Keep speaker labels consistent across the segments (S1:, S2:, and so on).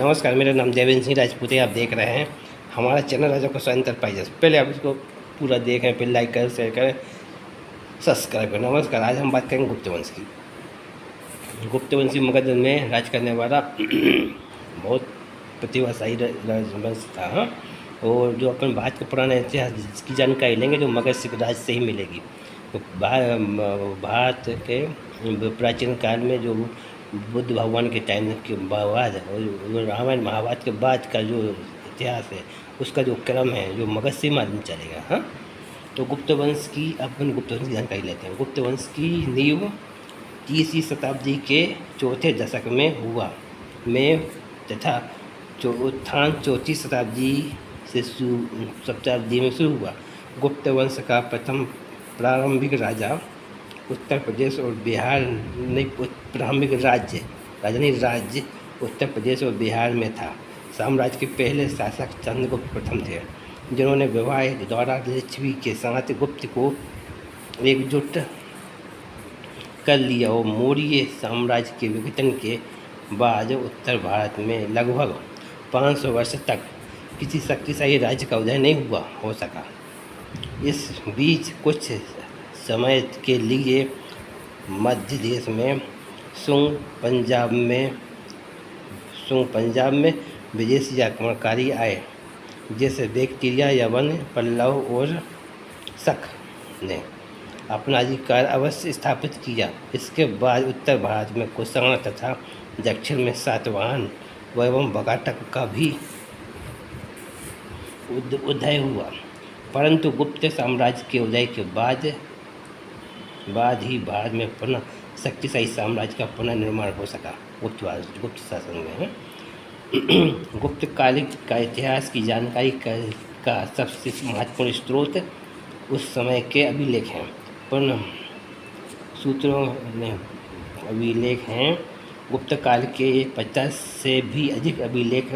S1: नमस्कार, मेरा नाम जयवीर सिंह राजपूत है। आप देख रहे हैं हमारा चैनल राजा कुशवाहा एंटरप्राइजेस। पहले आप इसको पूरा देखें, फिर लाइक करें, शेयर करें, सब्सक्राइब करें। नमस्कार, आज हम बात करेंगे गुप्त वंश की। गुप्त वंश मगध में राज करने वाला बहुत प्रतिभाशाली राजवंश था। हाँ, और जो अपन भारत के पुराने इतिहास की जानकारी लेंगे जो मगध राज से ही मिलेगी। तो भारत के प्राचीन काल में जो बुद्ध भगवान के टाइम के बाद और रामायण महाभारत के बाद का जो इतिहास है उसका जो क्रम है जो मगध से मालूम चलेगा। हाँ, तो गुप्त वंश की अपन गुप्त वंश की जानकारी लेते हैं। गुप्त वंश की नींव 30वीं शताब्दी के चौथे दशक में हुआ तथा उत्थान 4वीं शताब्दी में शुरू हुआ। गुप्त वंश का प्रथम प्रारंभिक राजा उत्तर प्रदेश और बिहार प्रारंभिक राज्य उत्तर प्रदेश और बिहार में था। साम्राज्य के पहले शासक चंद्रगुप्त प्रथम थे, जिन्होंने विवाह द्वारा लिच्छवी के साथ गुप्त को एकजुट कर लिया और मौर्य साम्राज्य के विघटन के बाद उत्तर भारत में लगभग 500 वर्ष तक किसी शक्तिशाली राज्य का उदय नहीं हो सका। इस बीच कुछ समय के लिए मध्य देश में सुंग पंजाब में विदेशी आक्रमणकारी आए, जैसे बैक्टीरिया, यवन, पल्लव और शक ने अपना अधिकार अवश्य स्थापित किया। इसके बाद उत्तर भारत में कुषाण तथा दक्षिण में सातवाहन एवं बगाटक का भी उदय हुआ, परंतु गुप्त साम्राज्य के उदय के बाद ही भारत में पुनः शक्तिशाली साम्राज्य का पुनर्निर्माण हो सका। गुप्त शासन में गुप्त काल का इतिहास की जानकारी का सबसे महत्वपूर्ण स्रोत उस समय के अभिलेख हैं। पूर्ण सूत्रों में अभिलेख हैं। गुप्त काल के 50 से भी अधिक अभिलेख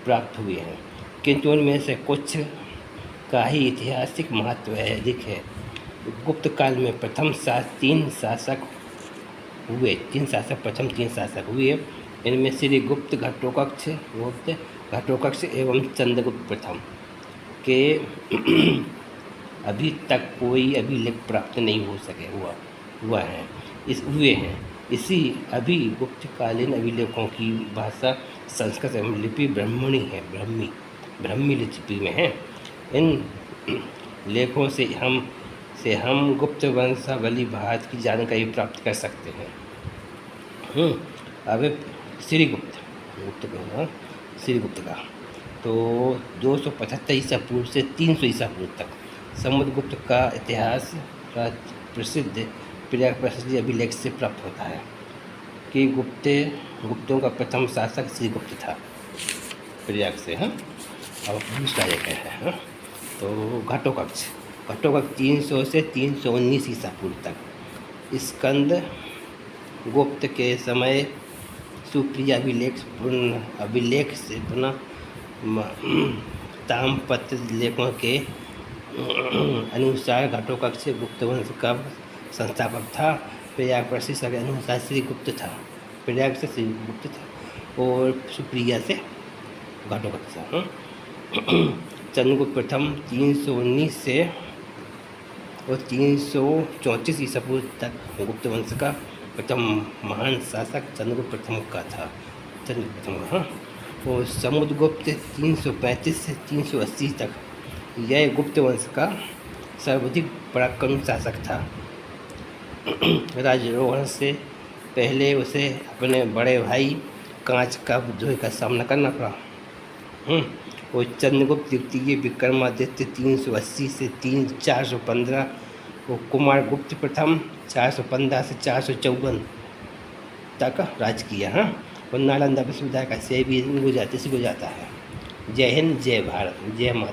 S1: प्राप्त हुए हैं, किंतु उनमें से कुछ का ही ऐतिहासिक महत्व अधिक है। गुप्त काल में प्रथम तीन शासक हुए। इनमें श्री गुप्त, घटोत्कच एवं चंद्रगुप्त प्रथम के अभी तक कोई अभिलेख प्राप्त नहीं हुआ है। इसी अभी गुप्तकालीन अभिलेखों की भाषा संस्कृत एवं लिपि ब्राह्मी लिपि में है। इन लेखों से हम गुप्त वंशावली भारत की जानकारी प्राप्त कर सकते हैं। अब श्री गुप्त का तो 275 ईसा पूर्व से 300 ईसा पूर्व तक समुद्रगुप्त का इतिहास प्रसिद्ध प्रसिद्ध अभिलेख से प्राप्त होता है कि गुप्तों का प्रथम शासक श्री गुप्त था प्रयाग से। हाँ, अब दूसरा एक है तो घटोत्कच 300 से 319 ईसा पूर्व तक। स्कंद गुप्त के समय सुप्रिय अभिलेख से पुनः ताम्रपत्र लेखों के अनुसार घटोत्कच गुप्त वंश का संस्थापक था। प्रयाग प्रसिद्ध के अनुसार श्री गुप्त था, प्रयाग से श्री गुप्त था और सुप्रिया से घटोत्कच था। चंद्रगुप्त प्रथम 319 से और 334 ईसा पूर्व तक गुप्त वंश का प्रथम महान शासक चंद्रगुप्त प्रथम का था। हाँ, और समुद्रगुप्त 335 से 380 तक यह गुप्त वंश का सर्वाधिक पराक्रमी शासक था। राजारोहण से पहले उसे अपने बड़े भाई कांच का विद्रोह का सामना करना पड़ा। और चंद्रगुप्त द्वितीय विक्रमादित्य 380 से 415 और कुमारगुप्त प्रथम 415 से 454 तक राज किया। हाँ, और नालंदा विश्वविद्यालय का से भी गुजराता है। जय हिंद, जय भारत, जय माता।